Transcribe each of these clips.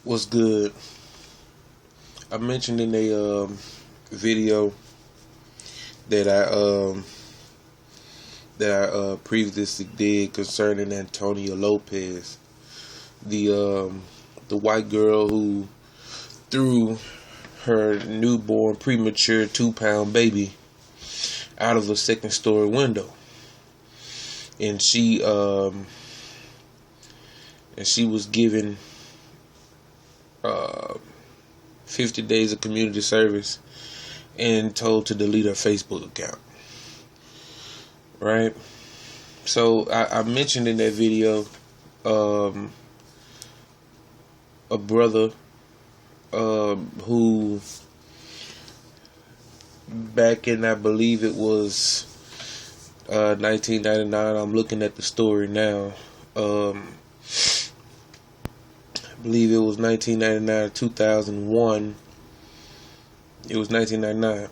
What's good? I mentioned in a video that I previously did concerning Antonia Lopez, the white girl who threw her newborn premature 2-pound baby out of a second-story window, and she was given 50 days of community service and told to delete her Facebook account. Right? So I mentioned in that video a brother who back in, I believe it was 1999. I'm looking at the story now. I believe it was 1999 or 2001. It was 1999.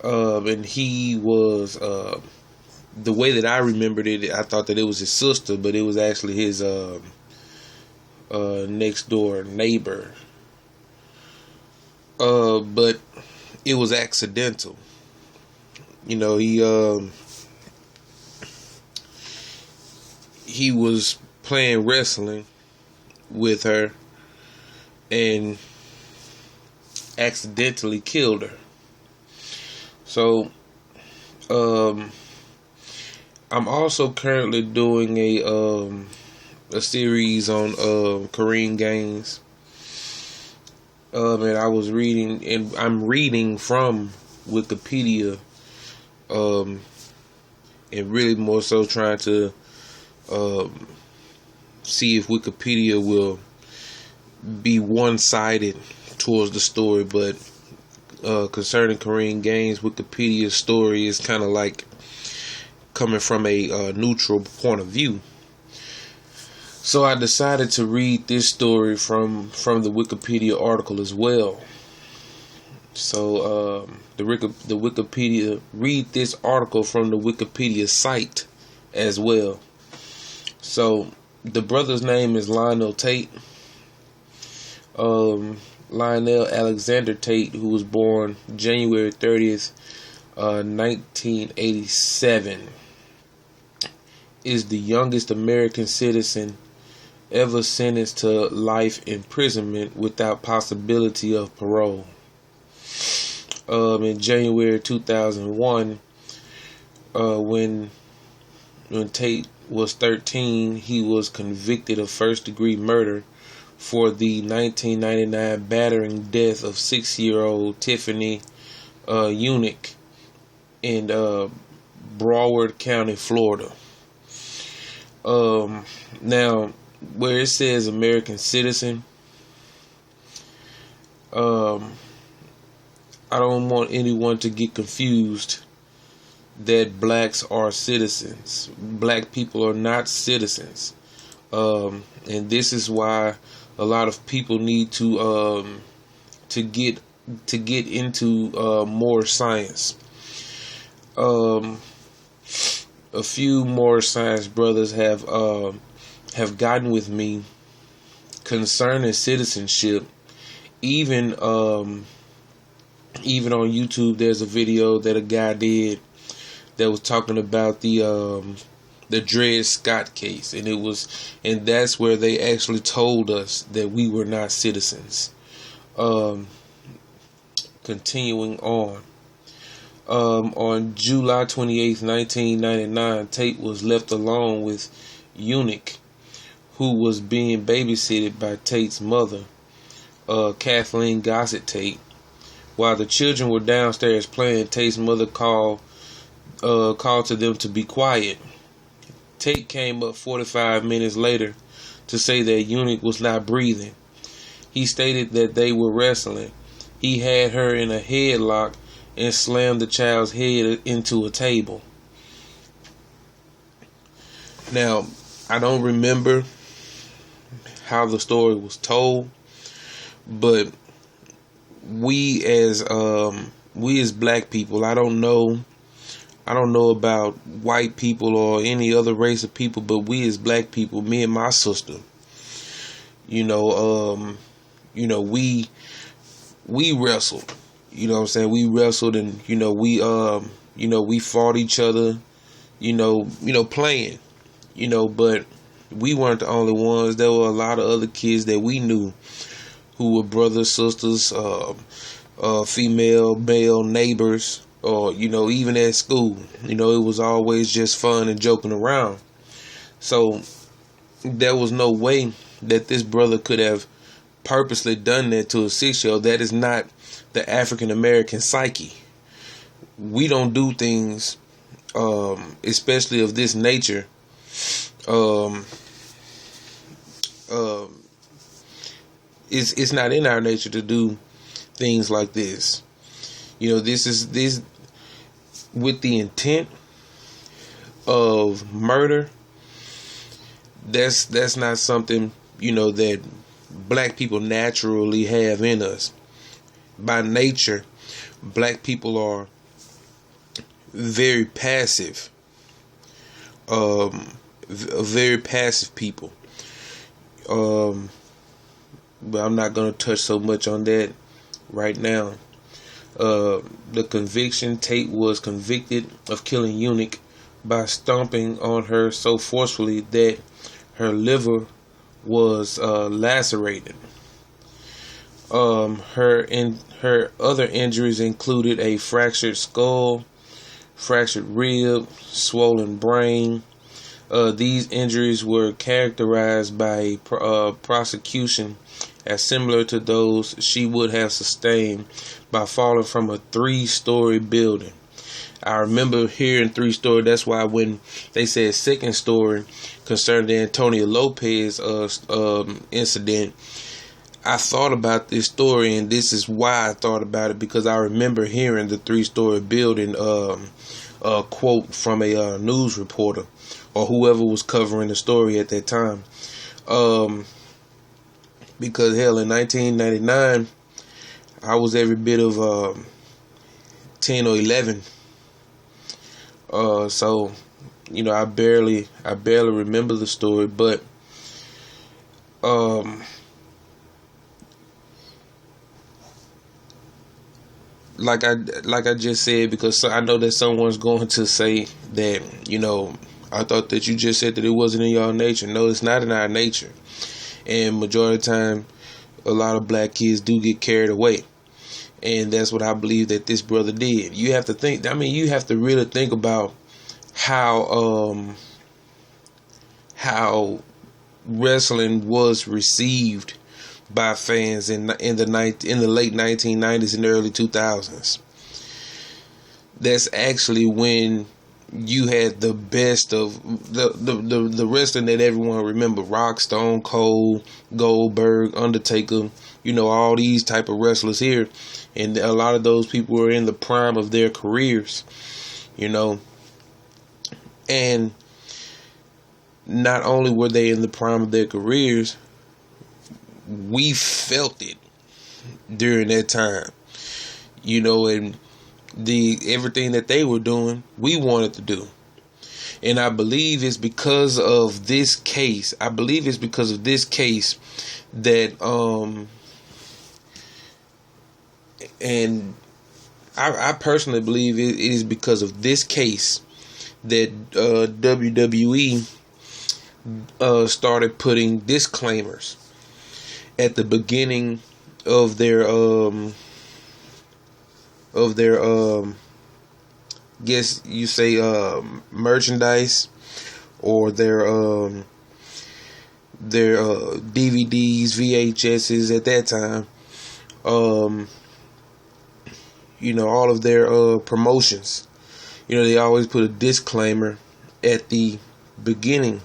And he was, the way that I remembered it, I thought that it was his sister, but it was actually his next door neighbor. But it was accidental. You know, he was playing wrestling with her and accidentally killed her. So I'm also currently doing a series on Korean gangs, and I was reading, and I'm reading from Wikipedia, and really more so trying to see if Wikipedia will be one-sided towards the story. But concerning Korean gangs, Wikipedia's story is kind of like coming from a neutral point of view. So I decided to read this story from the Wikipedia article as well. So the Wikipedia, read this article from the Wikipedia site as well. So the brother's name is Lionel Tate. Lionel Alexander Tate, who was born January 30th, 1987, is the youngest American citizen ever sentenced to life imprisonment without possibility of parole. In January 2001, when Tate was 13, he was convicted of first-degree murder for the 1999 battering death of 6-year-old Tiffany Eunick in Broward County, Florida. Now, where it says American citizen, I don't want anyone to get confused that blacks are citizens. Black people are not citizens, and this is why a lot of people need to get into more science. A few more science brothers have gotten with me concerning citizenship. Even on YouTube, there's a video that a guy did that was talking about the Dred Scott case, and that's where they actually told us that we were not citizens. Continuing on July 28th, 1999, Tate was left alone with Eunick, who was being babysitted by Tate's mother, Kathleen Grossett-Tate. While the children were downstairs playing, Tate's mother called to them to be quiet. Tate came up 45 minutes later to say that Eunick was not breathing. He stated that they were wrestling. He had her in a headlock and slammed the child's head into a table. Now, I don't remember how the story was told, but we as black people, I don't know about white people or any other race of people, but we as black people, me and my sister, You know, we wrestled. You know what I'm saying? We wrestled, and we fought each other. Playing. But we weren't the only ones. There were a lot of other kids that we knew who were brothers, sisters, female, male neighbors, or even at school. It was always just fun and joking around. So there was no way that this brother could have purposely done that to a 6-year-old. That is not the African American psyche. We don't do things, especially of this nature. It's not in our nature to do things like this. This is with the intent of murder. That's not something that black people naturally have in us. By nature, black people are very passive. Very passive people. But I'm not going to touch so much on that right now. The conviction: Tate was convicted of killing Eunick by stomping on her so forcefully that her liver was lacerated. Her other injuries included a fractured skull, fractured rib, swollen brain. These injuries were characterized by prosecution as similar to those she would have sustained by falling from a 3-story building. I remember hearing 3-story. That's why when they said 2nd story concerning the Antonio Lopez incident, I thought about this story, and this is why I thought about it, because I remember hearing the 3-story building quote from a news reporter or whoever was covering the story at that time. Because hell, in 1999, I was every bit of 10 or 11. So I barely remember the story, but like I just said, because I know that someone's going to say that I thought that you just said that it wasn't in your nature. No, it's not in our nature. And majority of the time, a lot of black kids do get carried away. And that's what I believe that this brother did. You have to think, you have to really think about how wrestling was received by fans in the late 1990s and early 2000s. That's actually when you had the best of the wrestling that everyone remember: Rock, Stone Cold, Goldberg, Undertaker, all these type of wrestlers here. And a lot of those people were in the prime of their careers, and not only were they in the prime of their careers, we felt it during that time, and everything that they were doing, we wanted to do. And I believe it's because of this case. That and I personally believe it is because of this case that WWE started putting disclaimers at the beginning of their guess you say merchandise, or their DVDs, VHSs at that time. All of their promotions. They always put a disclaimer at the beginning,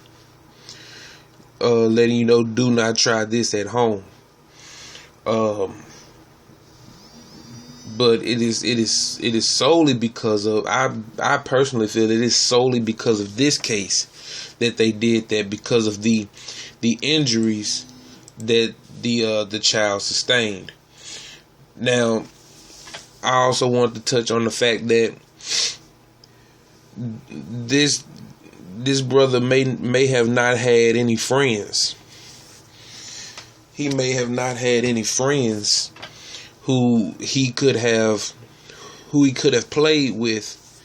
letting you know, do not try this at home. But it is solely because of, I personally feel it is solely because of this case that they did that, because of the injuries that the child sustained. Now, I also want to touch on the fact that this brother may have not had any friends. he may have not had any friends who he could have played with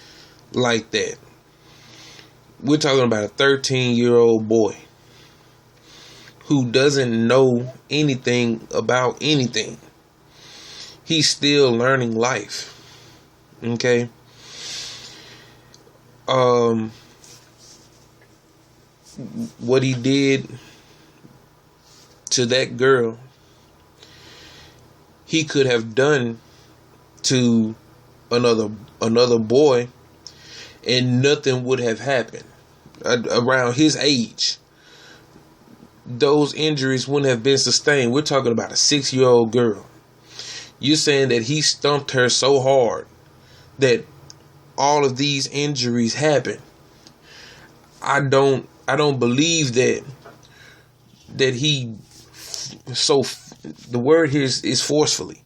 like that. We're talking about a 13-year-old boy who doesn't know anything about anything. He's still learning life. Okay? What he did to that girl, he could have done to another boy, and nothing would have happened. Around his age, those injuries wouldn't have been sustained. We're talking about a 6-year-old girl. You're saying that he stumped her so hard that all of these injuries happened. I don't believe that he, so the word here is forcefully.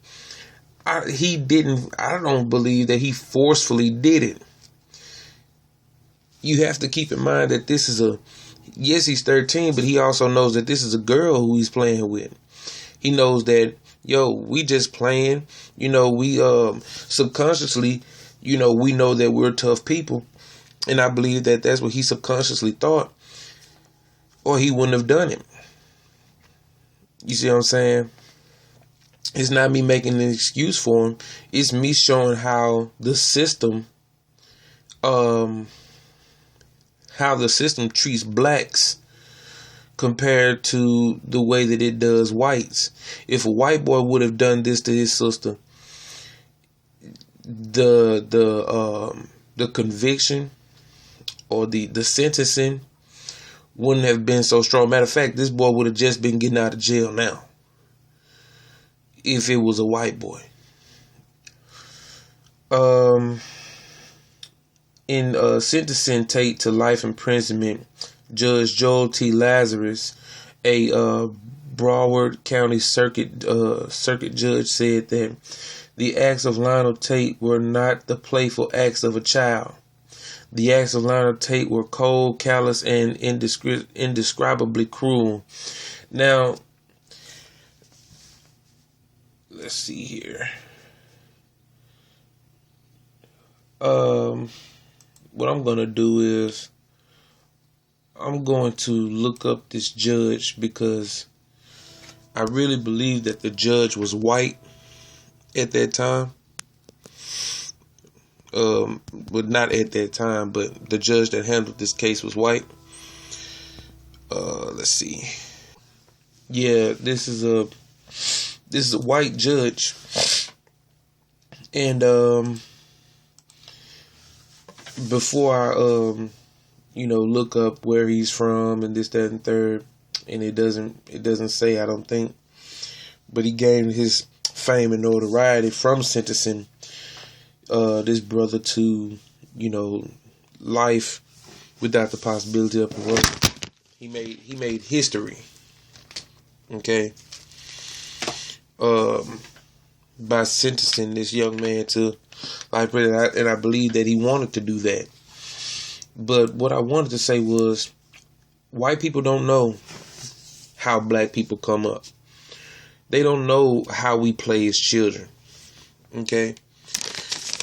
I don't believe that he forcefully did it. You have to keep in mind that this is yes, he's 13, but he also knows that this is a girl who he's playing with. He knows that, we just playing. We subconsciously, we know that we're tough people. And I believe that that's what he subconsciously thought, or he wouldn't have done it. You see what I'm saying? It's not me making an excuse for him. It's me showing how the system treats blacks compared to the way that it does whites. If a white boy would have done this to his sister, the conviction or the sentencing wouldn't have been so strong. Matter of fact, this boy would have just been getting out of jail now if it was a white boy. In sentencing Tate to life imprisonment, Judge Joel T. Lazarus, a Broward County circuit judge, said that the acts of Lionel Tate were not the playful acts of a child. The acts of Lionel Tate were cold, callous, and indescribably cruel. Now, let's see here. What I'm going to do is I'm going to look up this judge, because I really believe that the judge was white at that time. But not at that time, but the judge that handled this case was white. Let's see. Yeah, this is a white judge. And before I look up where he's from and this, that, and third, and it doesn't say, I don't think, but he gained his fame and notoriety from sentencing this brother to life without the possibility of parole. He made history, okay, by sentencing this young man to life prison, and I believe that he wanted to do that. But what I wanted to say was, white people don't know how black people come up. They don't know how we play as children. Okay.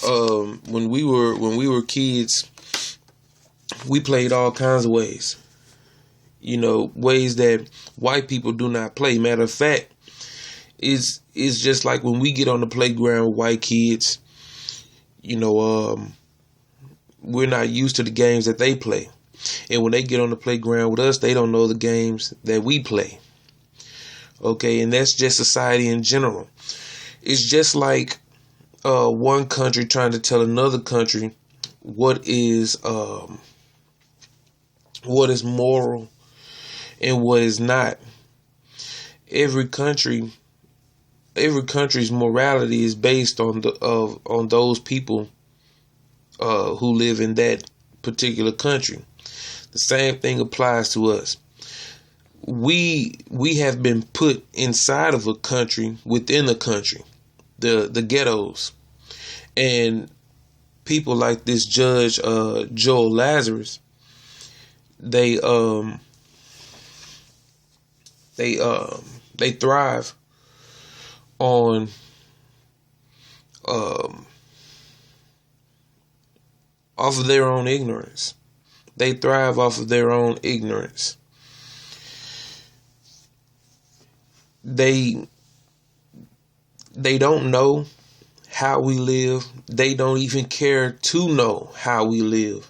When we were kids, we played all kinds of ways. Ways that white people do not play. Matter of fact, it's just like when we get on the playground with white kids, we're not used to the games that they play. And when they get on the playground with us, they don't know the games that we play. Okay, and that's just society in general. It's just like one country trying to tell another country what is moral and what is not. Every country's morality is based on those people who live in that particular country. The same thing applies to us. We have been put inside of a country, within a country, the ghettos, and people like this judge Joel Lazarus, they They thrive on off of their own ignorance. They thrive off of their own ignorance. They don't know how we live. They don't even care to know how we live.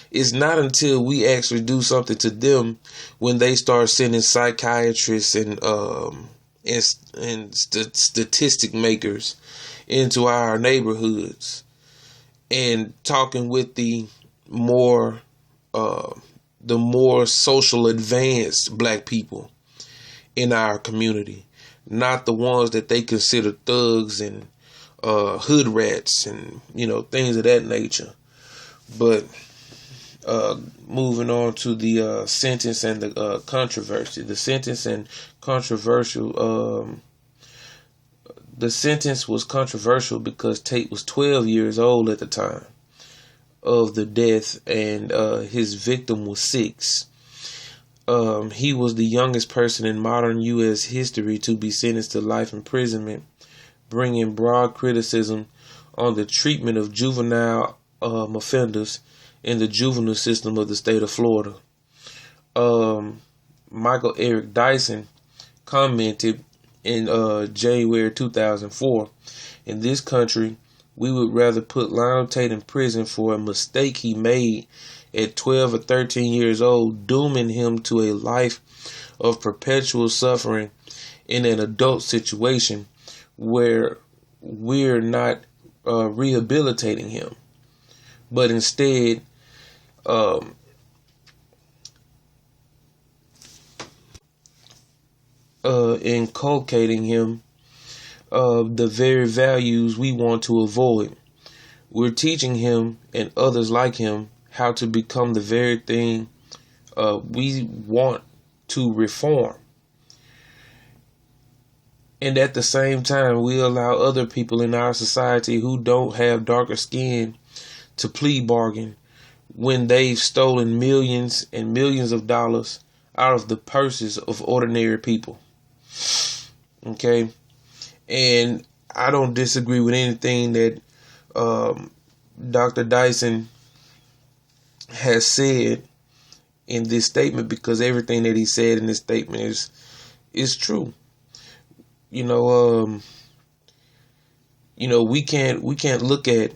It's not until we actually do something to them when they start sending psychiatrists and statistic makers into our neighborhoods and talking with the more social advanced black people in our community, not the ones that they consider thugs and hood rats and things of that nature. But moving on to the sentence and the controversy. The sentence and controversial. The sentence was controversial because Tate was 12 years old at the time of the death, and his victim was 6. He was the youngest person in modern U.S. history to be sentenced to life imprisonment, bringing broad criticism on the treatment of juvenile offenders in the juvenile system of the state of Florida. Michael Eric Dyson commented in January 2004, "In this country, we would rather put Lionel Tate in prison for a mistake he made at 12 or 13 years old, dooming him to a life of perpetual suffering in an adult situation where we're not rehabilitating him, but instead inculcating him the very values we want to avoid. We're teaching him and others like him how to become the very thing we want to reform. And at the same time, we allow other people in our society who don't have darker skin to plea bargain when they've stolen millions and millions of dollars out of the purses of ordinary people." Okay? And I don't disagree with anything that Dr. Dyson has said in this statement, because everything that he said in this statement is true. We can't look at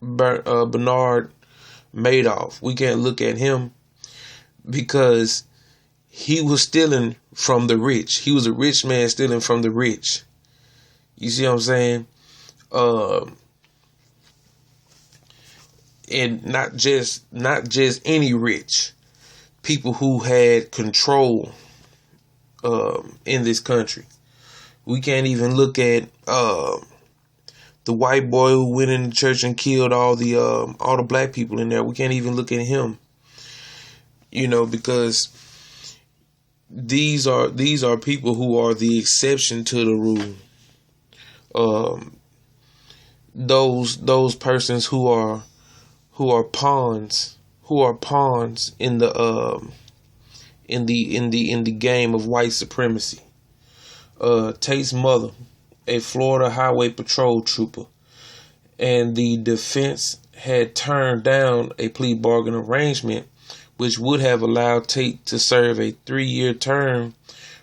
Bernard Madoff. We can't look at him because he was stealing from the rich. He was a rich man stealing from the rich. You see what I'm saying? And not just any rich people who had control in this country. We can't even look at the white boy who went in the church and killed all the black people in there. We can't even look at him, because these are people who are the exception to the rule. Those persons who are pawns in the game of white supremacy. Tate's mother, a Florida Highway Patrol trooper, and the defense had turned down a plea bargain arrangement which would have allowed Tate to serve a 3-year term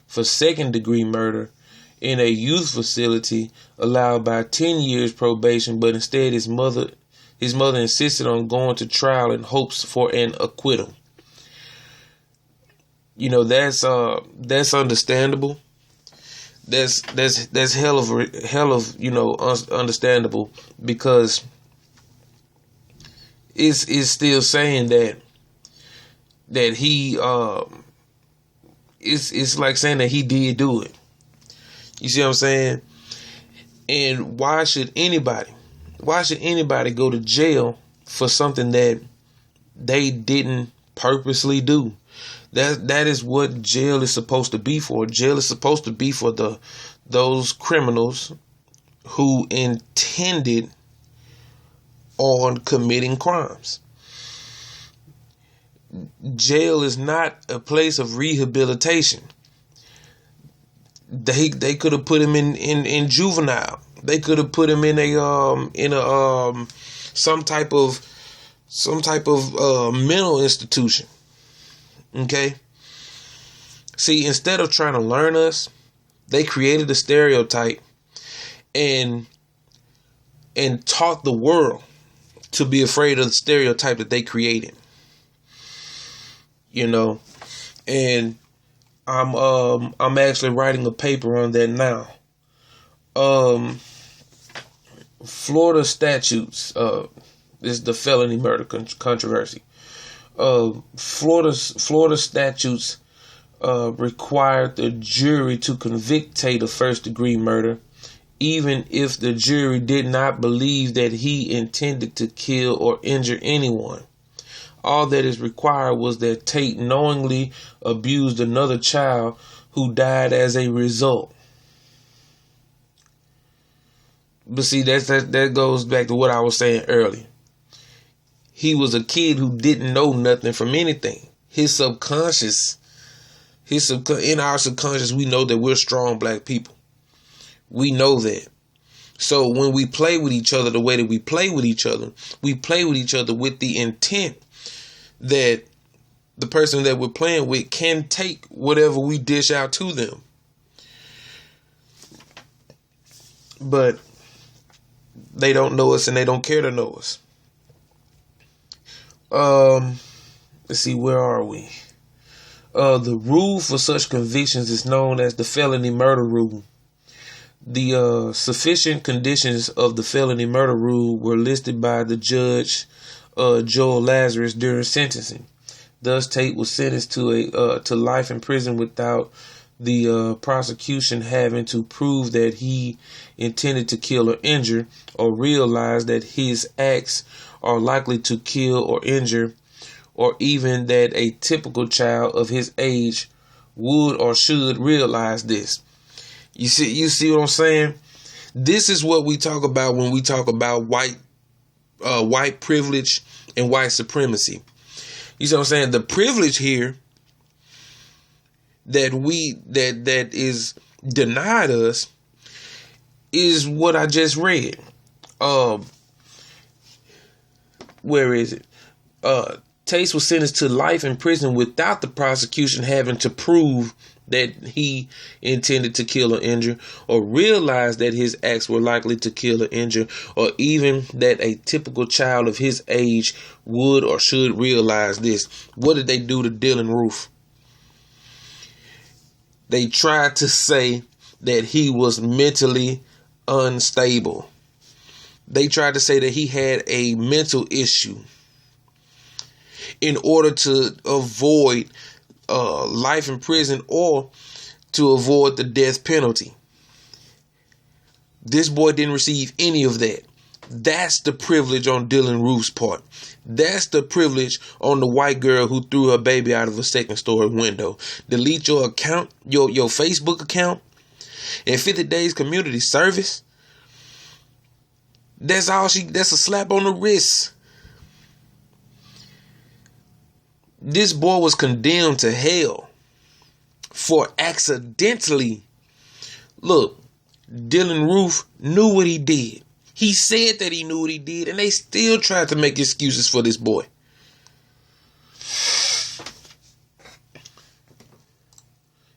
for second-degree murder in a youth facility allowed by 10 years probation, but instead his mother insisted on going to trial in hopes for an acquittal. That's understandable. That's hell of understandable, because it's still saying that he it's like saying that he did do it. You see what I'm saying? And why should anybody go to jail for something that they didn't purposely do? That is what jail is supposed to be for. Jail is supposed to be for those criminals who intended on committing crimes. jail is not a place of rehabilitation. They could have put him in juvenile. They could have put him in a some type of mental institution. Okay. See, instead of trying to learn us, they created a stereotype and taught the world to be afraid of the stereotype that they created. You know, and I'm actually writing a paper on that now. Florida statutes, this is the felony murder controversy. Florida statutes required the jury to convict Tate of first-degree murder, even if the jury did not believe that he intended to kill or injure anyone. All that is required was that Tate knowingly abused another child who died as a result. But see, that goes back to what I was saying earlier. He was a kid who didn't know nothing from anything. In our subconscious, we know that we're strong black people. We know that. So when we play with each other the way that we play with each other with the intent that the person that we're playing with can take whatever we dish out to them. But they don't know us and they don't care to know us. Let's see, where are we? The rule for such convictions is known as the felony murder rule. The sufficient conditions of the felony murder rule were listed by the judge, Joel Lazarus, during sentencing. Thus, Tate was sentenced to life in prison without the prosecution having to prove that he intended to kill or injure, or realize that his acts are likely to kill or injure, or even that a typical child of his age would or should realize this. You see what I'm saying? This is what we talk about when we talk about white privilege and white supremacy. You see what I'm saying? The privilege here that is denied us is what I just read. Where is it? Tate was sentenced to life in prison without the prosecution having to prove that he intended to kill or injure, or realize that his acts were likely to kill or injure, or even that a typical child of his age would or should realize this. What did they do to Dylan Roof? They tried to say that he was mentally unstable. They tried to say that he had a mental issue in order to avoid life in prison or to avoid the death penalty. This boy didn't receive any of that. That's the privilege on Dylan Roof's part. That's the privilege on the white girl who threw her baby out of a second-story window. Delete your account, your Facebook account, and 50 days community service. That's a slap on the wrist. This boy was condemned to hell for accidentally. Look, Dylan Roof knew what he did. He said that he knew what he did, and they still tried to make excuses for this boy.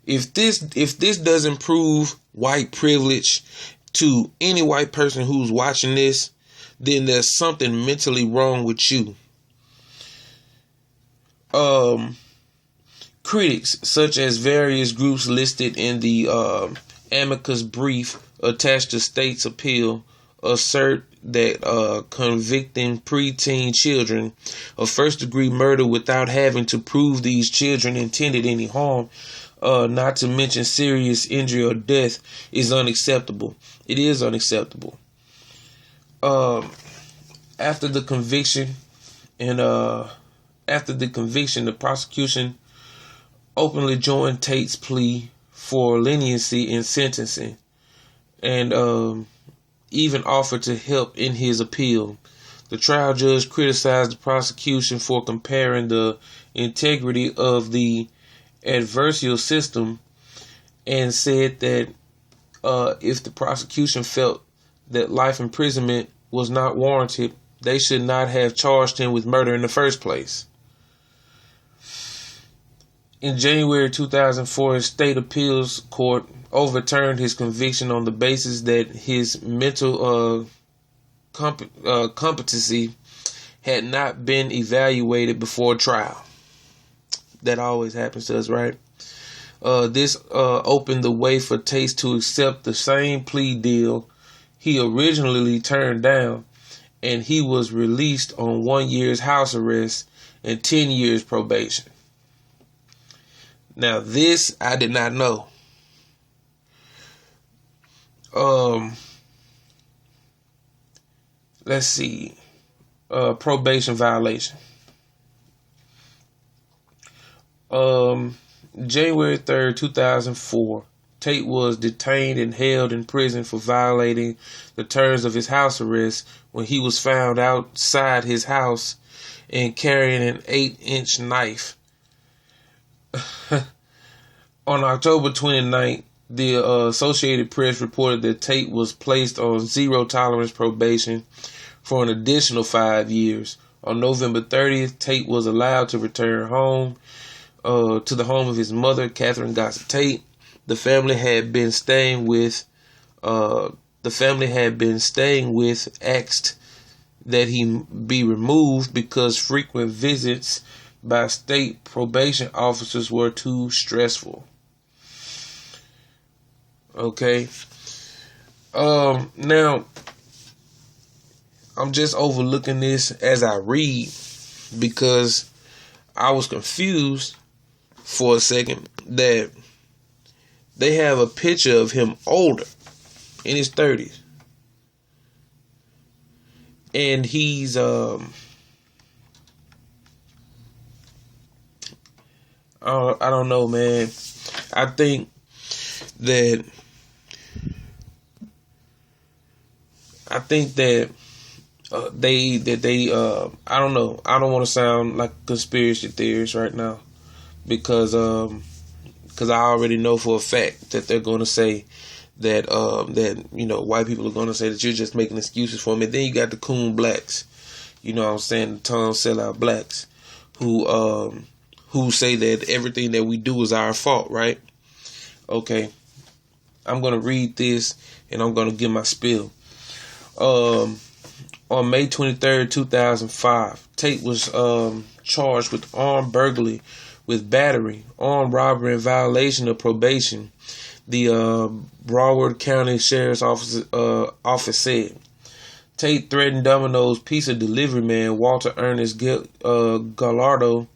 If this doesn't prove white privilege to any white person who's watching this, then there's something mentally wrong with you. Critics, such as various groups listed in the amicus brief attached to State's appeal, assert that convicting preteen children of first-degree murder without having to prove these children intended any harm, not to mention serious injury or death, is unacceptable. It is unacceptable. After the conviction, the prosecution openly joined Tate's plea for leniency in sentencing, and even offered to help in his appeal. The trial judge criticized the prosecution for comparing the integrity of the adversarial system and said that if the prosecution felt that life imprisonment was not warranted, they should not have charged him with murder in the first place. In January 2004, a state appeals court overturned his conviction on the basis that his mental competency had not been evaluated before trial. That always happens to us, right? This opened the way for Tate to accept the same plea deal he originally turned down, and he was released on 1 year's house arrest and 10 years probation. Now, this I did not know. Let's see. Probation violation. January 3rd, 2004, Tate was detained and held in prison for violating the terms of his house arrest when he was found outside his house and carrying an 8-inch knife. On October 29th, the Associated Press reported that Tate was placed on zero-tolerance probation for an additional 5 years. On November 30th, Tate was allowed to return home to the home of his mother, Kathleen Grossett-Tate. The family had been staying with. Asked that he be removed because frequent visits by state probation officers were too stressful. Okay. Now, I'm just overlooking this as I read because I was confused for a second that they have a picture of him older, in his 30s. And he's I don't know, man. I think that they I don't know. I don't want to sound like a conspiracy theorist right now because I already know for a fact that they're going to say that white people are going to say that you're just making excuses for me. Then you got the coon blacks, you know what I'm saying, the tongue sellout blacks who say that everything that we do is our fault, right? Okay. I'm going to read this and I'm going to give my spiel. On May 23rd, 2005, Tate was charged with armed burglary, with battering, armed robbery, and violation of probation, the Broward County Sheriff's Office said. Tate threatened Domino's pizza delivery man Walter Ernest Gallardo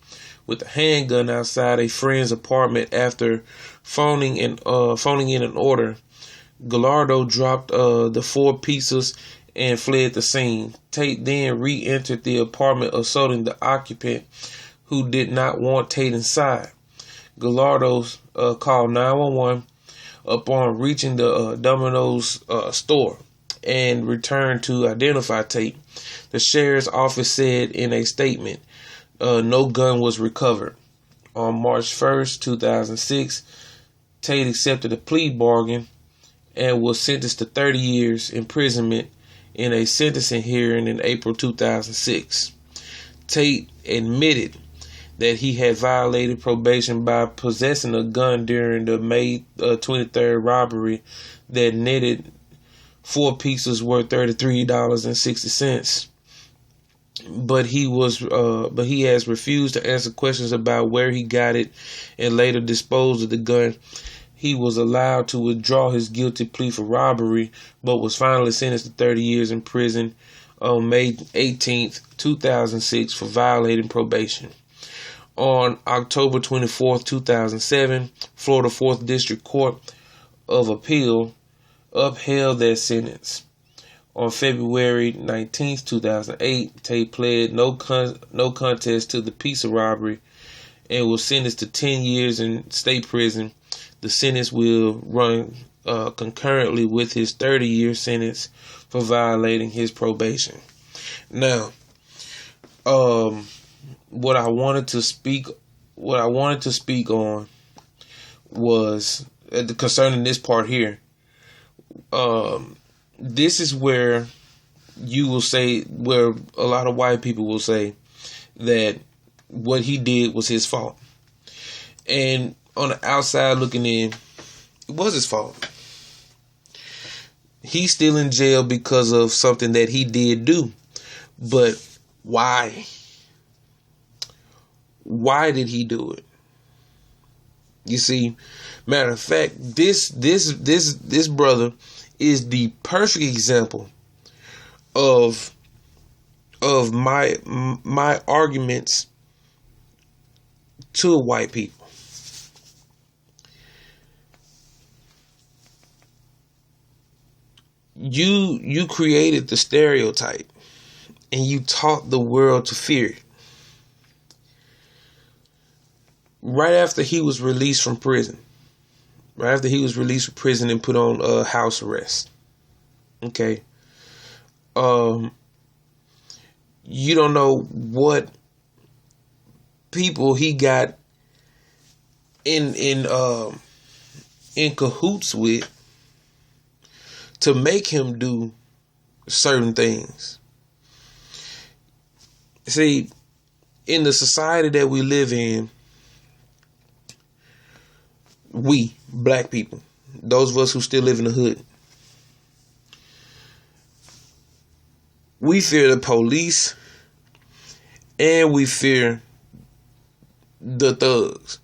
with a handgun outside a friend's apartment after phoning in an order. Gallardo dropped the 4 pizzas and fled the scene. Tate then re-entered the apartment, assaulting the occupant who did not want Tate inside. Gallardo called 911 upon reaching the Domino's store and returned to identify Tate. The sheriff's office said in a statement, no gun was recovered. On March 1st, 2006, Tate accepted a plea bargain and was sentenced to 30 years imprisonment in a sentencing hearing in April 2006. Tate admitted that he had violated probation by possessing a gun during the May 23rd robbery that netted 4 pizzas worth $33.60. But he has refused to answer questions about where he got it and later disposed of the gun. He was allowed to withdraw his guilty plea for robbery, but was finally sentenced to 30 years in prison on May 18th, 2006 for violating probation. On October 24th, 2007, Florida 4th District Court of Appeal upheld that sentence. On February 19th, 2008, Tate pled no contest to the pizza robbery and was sentenced to 10 years in state prison. The sentence will run concurrently with his 30-year sentence for violating his probation. Now, what I wanted to speak on was concerning this part here. This is where you will say, where a lot of white people will say that what he did was his fault. And on the outside looking in, it was his fault. He's still in jail because of something that he did do. But why? Why did he do it? You see, matter of fact, this brother is the perfect example of my arguments to white people. You created the stereotype and you taught the world to fear it. Right after he was released from prison. Right after he was released from prison and put on house arrest. Okay. You don't know what people he got in cahoots with to make him do certain things. See, in the society that we live in, we, black people, those of us who still live in the hood, we fear the police and we fear the thugs.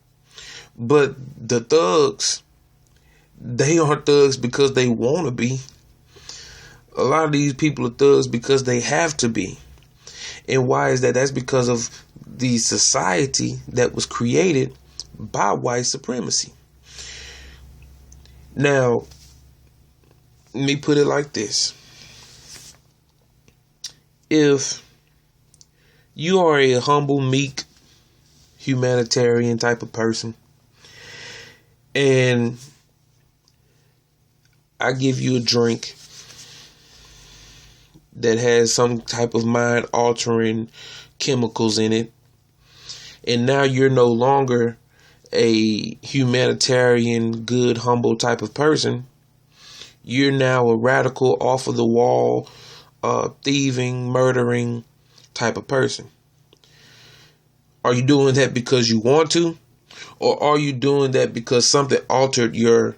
But the thugs, they aren't thugs because they want to be. A lot of these people are thugs because they have to be. And why is that? That's because of the society that was created by white supremacy. Now, let me put it like this. If you are a humble, meek, humanitarian type of person, and I give you a drink that has some type of mind-altering chemicals in it, and now you're no longer a humanitarian, good, humble type of person. You're now a radical, off of the wall, thieving, murdering type of person. Are you doing that because you want to? Or are you doing that because something altered your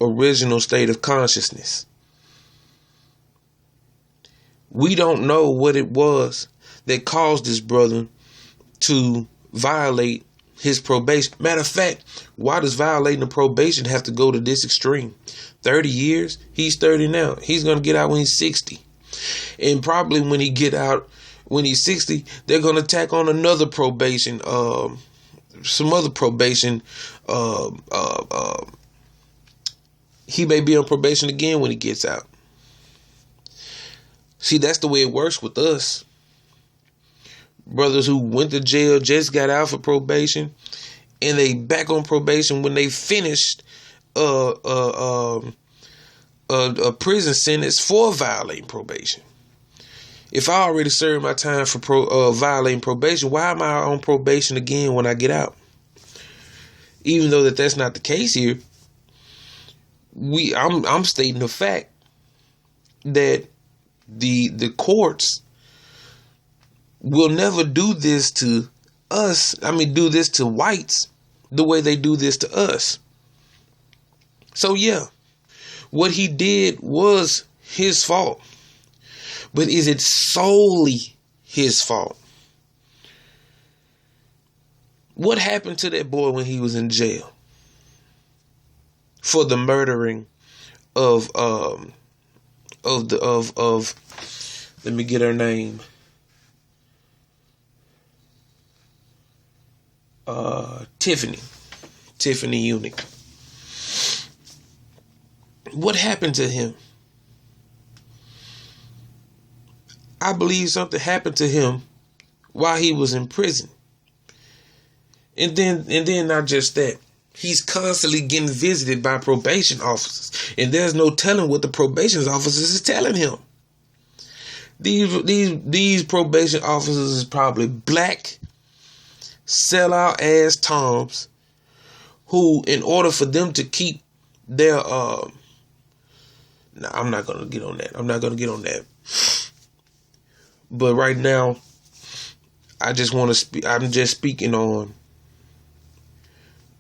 original state of consciousness? We don't know what it was that caused this brother to violate his probation. Matter of fact, why does violating the probation have to go to this extreme? 30 years? He's 30 now. He's going to get out when he's 60. And probably when he get out, when he's 60, they're going to tack on another probation, some other probation. He may be on probation again when he gets out. See, that's the way it works with us. Brothers who went to jail, just got out for probation, and they back on probation when they finished a prison sentence for violating probation. If I already served my time for violating probation, why am I on probation again when I get out? Even though that's not the case here, I'm stating the fact that the courts will never do this to us. Do this to whites the way they do this to us. So yeah, what he did was his fault. But is it solely his fault? What happened to that boy when he was in jail for the murdering of let me get her name. Tiffany Eunick. What happened to him? I believe something happened to him while he was in prison. And then not just that. He's constantly getting visited by probation officers. And there's no telling what the probation officers is telling him. These probation officers is probably black sellout ass Toms who, in order for them to keep their I'm not gonna get on that. But right now, I just want to speak. I'm just speaking on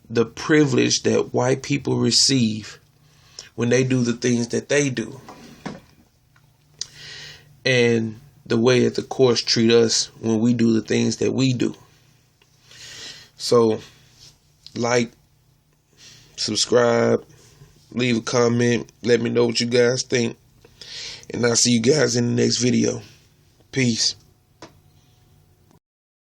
the privilege that white people receive when they do the things that they do, and the way that the courts treat us when we do the things that we do. So, like, subscribe, leave a comment, let me know what you guys think, and I'll see you guys in the next video. Peace.